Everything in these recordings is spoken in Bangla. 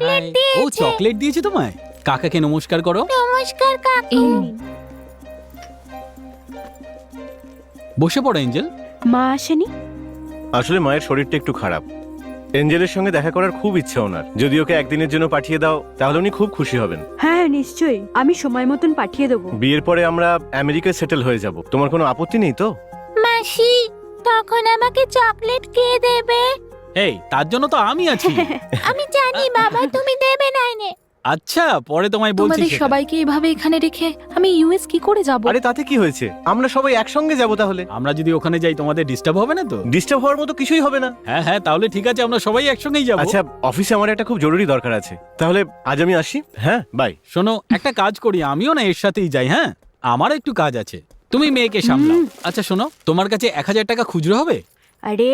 চকলেট দিয়েছে। ও চকলেট দিয়েছে তোমায়? কাকাকে নমস্কার করো। নমস্কার কাকু। বসে পড়ো এঞ্জেল। মা আসেনি? আসলে মায়ের শরীরটা একটু খারাপ। এঞ্জেলের সঙ্গে দেখা করার খুব ইচ্ছে ওনার। যদি ওকে একদিনের জন্য পাঠিয়ে দাও তাহলে উনি খুব খুশি হবেন। হ্যাঁ নিশ্চয়ই, আমি সময় মতন পাঠিয়ে দেবো। বিয়ের পরে আমরা আমেরিকায় সেটেল হয়ে যাব। তোমার কোনো আপত্তি নেই তো? মাসি, তখন আমাকে চকলেট কে দেবে? এই তার জন্য তো আমি আছি। আমি জানি বাবা, তুমি দেবে না এনে। আচ্ছা পরে তোমায় বলছি তোমাদের সেটা। সবাইকে এভাবে এখানে রেখে আমি ইউএস কি করে যাব? আরে তাতে কি হয়েছে, আমরা সবাই একসঙ্গে যাব। তাহলে আমরা যদি ওখানে যাই তোমাদের ডিস্টার্ব হবে না তো? ডিস্টার্ব হওয়ার মতো কিছুই হবে না। হ্যাঁ হ্যাঁ তাহলে ঠিক আছে, আমরা সবাই একসঙ্গেই যাবো। আচ্ছা, অফিসে আমার একটা খুব জরুরি দরকার আছে, তাহলে আজ আমি আসি। হ্যাঁ বাই। শোনো একটা কাজ করি, আমিও না এর সাথেই যাই। হ্যাঁ আমারও একটু কাজ আছে, তুমি মেয়েকে সামলাও। আচ্ছা শোনো, তোমার কাছে 1000 টাকা খুচরো হবে? আরে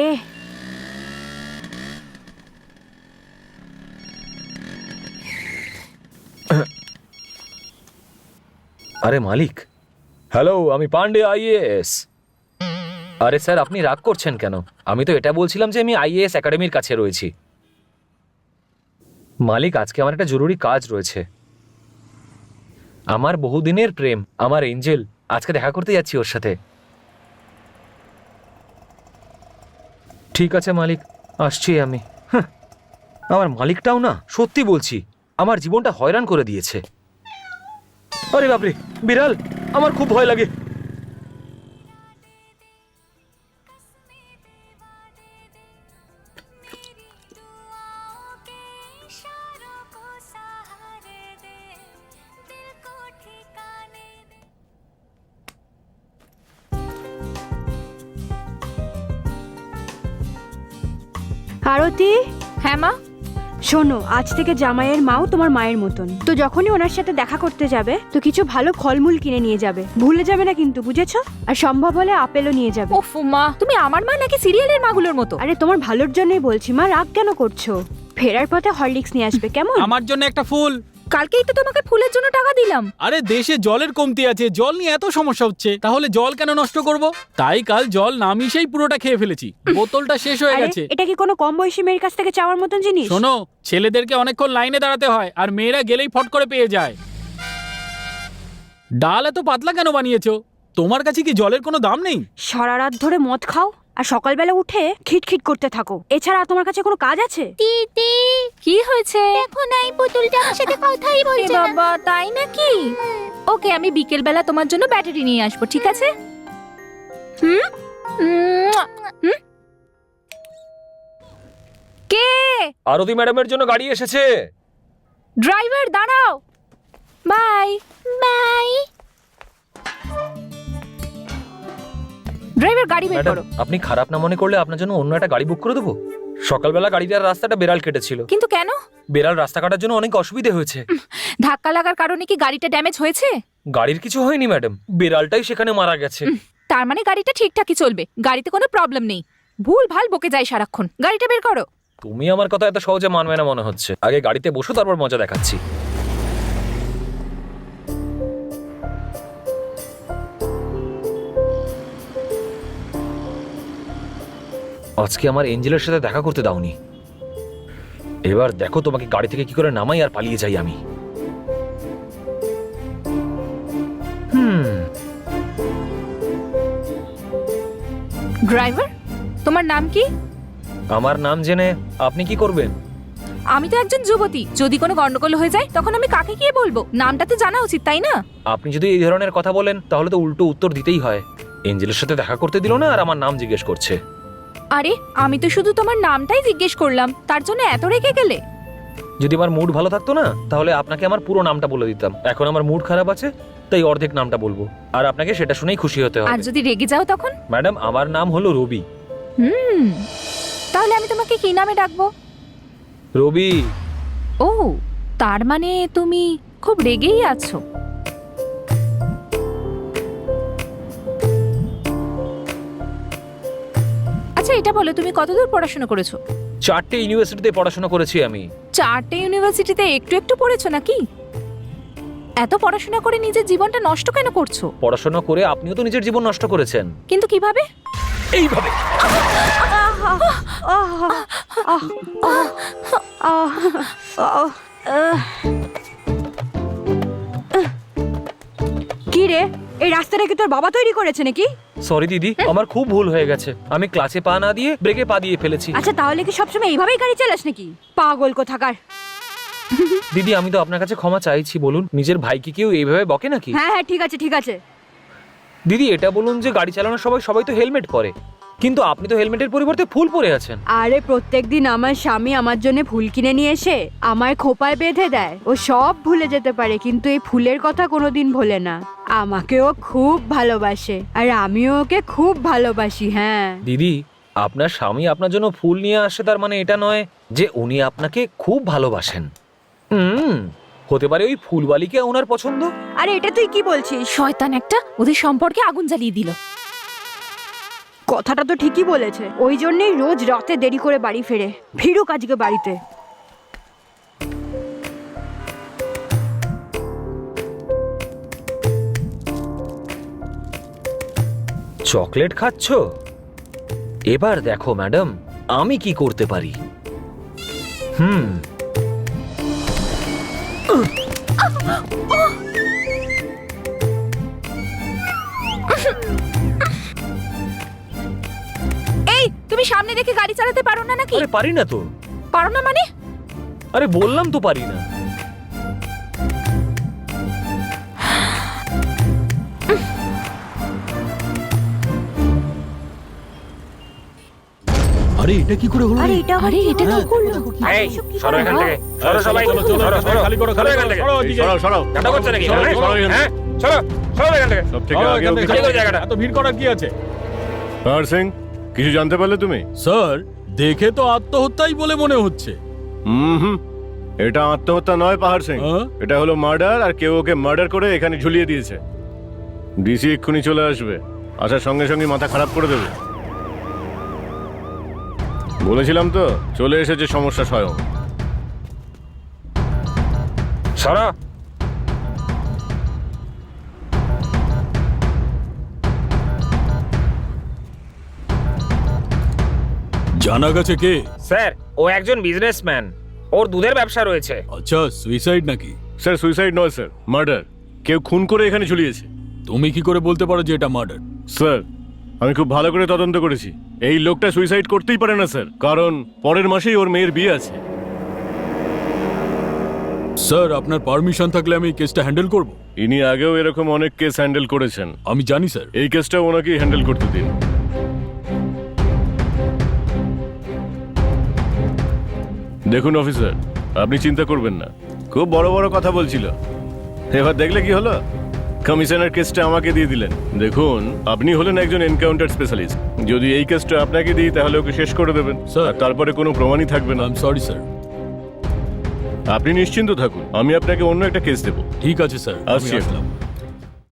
আরে মালিক। হ্যালো, আমি পান্ডে আইএএস। আরে স্যার আপনি রাগ করছেন কেন? আমি তো এটা বলছিলাম যে আমি আইএএস একাডেমির কাছে রয়েছি। মালিক আজকে আমার একটা জরুরি কাজ রয়েছে। আমার বহুদিনের প্রেম, আমার এঞ্জেল, আজকে দেখা করতে যাচ্ছি ওর সাথে। ঠিক আছে মালিক, আসছি আমি। আমার মালিকটাও না, সত্যি বলছি, আমার জীবনটা হয়রান করে দিয়েছে। আরে বাপরে, বিড়াল, আমার খুব ভয় লাগে। আরতি, হ্যাঁ মা। শোনো, আজ থেকে জামাইয়ের মাও তোমার মায়ের মতন। তো যখনই ওনার সাথে দেখা করতে যাবে তো কিছু ভালো ফলমূল কিনে নিয়ে যাবে, ভুলে যাবে না কিন্তু, বুঝেছো? আর সম্ভব হলে আপেলও নিয়ে যাবে। ওফ মা, তুমি আমার মা নাকি সিরিয়ালের মাগুলোর মতো? আরে তোমার ভালোর জন্যই বলছি মা, রাগ কেন করছো? ফেরার পথে হরলিক্স নিয়ে আসবে, কেমন? আমার জন্য একটা ফুল। কালকেই তো তোমাকে ফুলের জন্য টাকা দিলাম। আরে দেশে জলের কমতি আছে, জল নিয়ে এত সমস্যা হচ্ছে, তাহলে জল কেন নষ্ট করব? তাই কাল জল না মিশেই পুরোটা খেয়ে ফেলেছি, বোতলটা শেষ হয়ে আরে, গেছে। এটা কি কোনো কম বয়সী মেয়ের কাছ থেকে চাওয়ার মতন জিনিস? শোনো, ছেলেদেরকে অনেকক্ষণ লাইনে দাঁড়াতে হয় আর মেয়েরা গেলেই ফট করে পেয়ে যায়। ডাল এত পাতলা কেন বানিয়েছো? তোমার কাছে কি জলের কোনো দাম নেই? সারা রাত ধরে মদ খাও আর সকালবেলা উঠে খিটখিট করতে থাকো, এছাড়া তোমার কাছে কোনো কাজ আছে? দিদি, কি হয়েছে? দেখো না, এই পুতুলটা আমার সাথে কথাই এ বলছে না। বাবা, তাই নাকি? ওকে, আমি বিকেল বেলা তোমার জন্য ব্যাটারি নিয়ে আসবো, ঠিক আছে? হুম হুম। কে? আরতি ম্যাডামের জন্য গাড়ি এসেছে। ড্রাইভার দাঁড়াও। Bye bye. ড্রাইভার, গাড়ি বের ম্যাডাম, করো। আপনি খারাপ না মনে করলে আপনার জন্য অন্য একটা গাড়ি বুক করে দেবো। সকালবেলা গাড়িটার রাস্তাটা বেড়াল কেটেছিল। কিন্তু কেন? বেড়াল রাস্তা কাটার জন্য অনেক অসুবিধে হয়েছে। ধাক্কা লাগার কারণে কি গাড়িটা ড্যামেজ হয়েছে? গাড়ির কিছু হয়নি ম্যাডাম, বেড়ালটাই সেখানে মারা গেছে। তার মানে গাড়িটা ঠিকঠাকই চলবে, গাড়িতে কোনো প্রবলেম নেই। ভুল ভাল বকে যায় সারাক্ষণ। গাড়িটা বের করো। তুমি আমার কথা এত সহজে মানবে না মনে হচ্ছে। আগে গাড়িতে বসো, তারপর মজা দেখাচ্ছি। আজকে আমার এঞ্জেলের সাথে দেখা করতে দাওনি। এবার দেখো তোমাকে গাড়ি থেকে কি করে নামাই আর পালিয়ে যাই আমি। ড্রাইভার, তোমার নাম কি? আমার নাম জেনে আপনি কি করবেন? আমি তো একজন যুবতী, যদি কোনো গন্ডগোল হয়ে যায় তখন আমি কাকে গিয়ে বলবো? নামটা তো জানা উচিত, তাই না? আপনি যদি এই ধরনের কথা বলেন তাহলে তো উল্টো উত্তর দিতেই হয়। এঞ্জেলের সাথে দেখা করতে দিল না আর আমার নাম জিজ্ঞেস করছে। আরে, আমি তো শুধু তোমার নামটাই জিজ্ঞেস করলাম, তার জন্য এত রেগে গেলে? যদি আমার মুড ভালো থাকতো না তাহলে আপনাকে আমার পুরো নামটা বলে দিতাম। এখন আমার মুড খারাপ আছে তাই অর্ধেক নামটা বলবো, আর আপনাকে সেটা শুনেই খুশি হতে আর হবে। যদি রেগে যাও তখন? ম্যাডাম, আমার নাম হলো রবি। তাহলে আমি তোমাকে কি নামে ডাকবো? রবি। ও, তার মানে তুমি খুব রেগেই আছো। আচ্ছা এটা বলো, তুমি কতদূর পড়াশোনা করেছো? 4টে ইউনিভার্সিটিতে পড়াশোনা করেছি আমি। 4টে ইউনিভার্সিটিতে একটু একটু পড়েছো নাকি? এত পড়াশোনা করে নিজের জীবনটা নষ্ট কেন করছো? পড়াশোনা করে আপনিও তো নিজের জীবন নষ্ট করেছেন। কিন্তু কিভাবে? এইভাবে। আহ আহ, আহ, আহ। কি রে, এই রাস্তাটা কি তোর বাবা তৈরি করেছে নাকি? সরি দিদি, আমার খুব ভুল হয়ে গেছে। আমি ক্লাচে পা না দিয়ে ব্রেকে পা দিয়ে ফেলেছি। আচ্ছা তাহলে কি সবসময় এইভাবেই গাড়ি চালাস নাকি? পাগল কোথাকার। দিদি, আমি তো আপনার কাছে ক্ষমা চাইছি। বলুন, নিজের ভাইকে কেউ এইভাবে বকে নাকি? হ্যাঁ হ্যাঁ, ঠিক আছে ঠিক আছে। দিদি, এটা বলুন যে গাড়ি চালানোর সবাই তো হেলমেট পরে, কিন্তু আপনি তো হেলমেটের পরিবর্তে ফুল পরে আছেন। আরে প্রত্যেকদিন আমার স্বামী আমার জন্য ফুল কিনে নিয়ে এসে আমার খোপায় বেঁধে দেয়। ও সব ভুলে যেতে পারে কিন্তু এই ফুলের কথা কোনোদিন ভোলে না। আমাকেও খুব ভালোবাসে আর আমিও ওকে খুব ভালোবাসি। হ্যাঁ দিদি, আপনার স্বামী আপনার জন্য ফুল নিয়ে আসে, তার মানে এটা নয় যে উনি আপনাকে খুব ভালোবাসেন। হতে পারে ওই ফুলবালিকে ওনার পছন্দ। আরে এটা তুই কি বলছিস? শয়তান একটা, ওদের সম্পর্কে আগুন জ্বালিয়ে দিল। কথাটা তো ঠিকই বলেছে। ওই জন্যই রোজ রাতে দেরি করে বাড়ি ফেরে। ফিরুক আজকে বাড়িতে। চকলেট খাচ্ছ? এবার দেখো ম্যাডাম, আমি কি করতে পারি। এই, তুমি সামনে দেখে গাড়ি চালাতে পারো না নাকি? আরে পারি না তো। পারো না মানে? আরে বললাম তো পারি না। আরে এটা কি করে হলো? আরে এটা আরে এটা কি করলো? এই, সরো এখান থেকে। সরো সবাই, চলো, চলো, সরো, সরো। খালি করো, খালি সরো এখান করো, থেকে। সরো ওদিকে। সরাও সরাও ঠান্ডা করছে নাকি? সরো, হ্যাঁ? সরো এখান থেকে। হ্যাঁ? সরো, সরো এখান থেকে। সব থেকে চলো, আগে এখান ওকে থেকে খালি চলো। করো জায়গাটা। এত ভিড় করার কি আছে? পাহাড় সিং, কিছু জানতে পারলে তুমি? স্যার, দেখে তো আত্মহত্যাই বলে মনে হচ্ছে। হুম, এটা আত্মহত্যা নয় পাহাড় সিং, হ্যাঁ? এটা হলো মার্ডার। আর কেউ ওকে মার্ডার করে এখানে ঝুলিয়ে দিয়েছে। ডিসি এক্ষুনি চলে আসবে, আসার সঙ্গে সঙ্গে মাথা খারাপ করে দেবে। বলেছিলাম তো, চলে এসেছে সমস্যা স্বয়ং। সরো। জানা গেছে কে? স্যার, ও একজন বিজনেসম্যান। ওর দুধের ব্যবসা রয়েছে। আচ্ছা, সুইসাইড নাকি? স্যার সুইসাইড নয় স্যার, মার্ডার। কেউ খুন করে এখানে ঝুলিয়েছে। তুমি কি করে বলতে পারো যে এটা মার্ডার? স্যার, আমি খুব ভালো করে তদন্ত করেছি। এই লোকটা সুইসাইড করতেই পারে না স্যার, কারণ পরের মাসেই ওর মেয়ের বিয়ে আছে। স্যার, আপনার পারমিশন থাকলে আমি এই কেসটা হ্যান্ডেল করব। ইনি আগেও এরকম অনেক কেস হ্যান্ডেল করেছেন। আমি জানি স্যার। এই কেসটা ওনাকেই হ্যান্ডেল করতে দিন। দেখুন অফিসার, আপনি চিন্তা করবেন না, খুব বড় বড় কথা বলছিল, এবার দেখলে কি হলো? কমিশনার কেসটা আমাকে দিয়ে দিলেন। দেখুন, আপনি হলেন একজন এনকাউন্টার স্পেশালিস্ট। যদি এই কেসটা আপনাকে দিই তাহলে ওকে শেষ করে দেবেন স্যার। আর তারপরে কোনো প্রমাণই থাকবে না। I am sorry sir. আপনি নিশ্চিন্ত থাকুন, আমি আপনাকে অন্য একটা কেস দেবো। ঠিক আছে স্যার, আমি আসছি। আসলাম।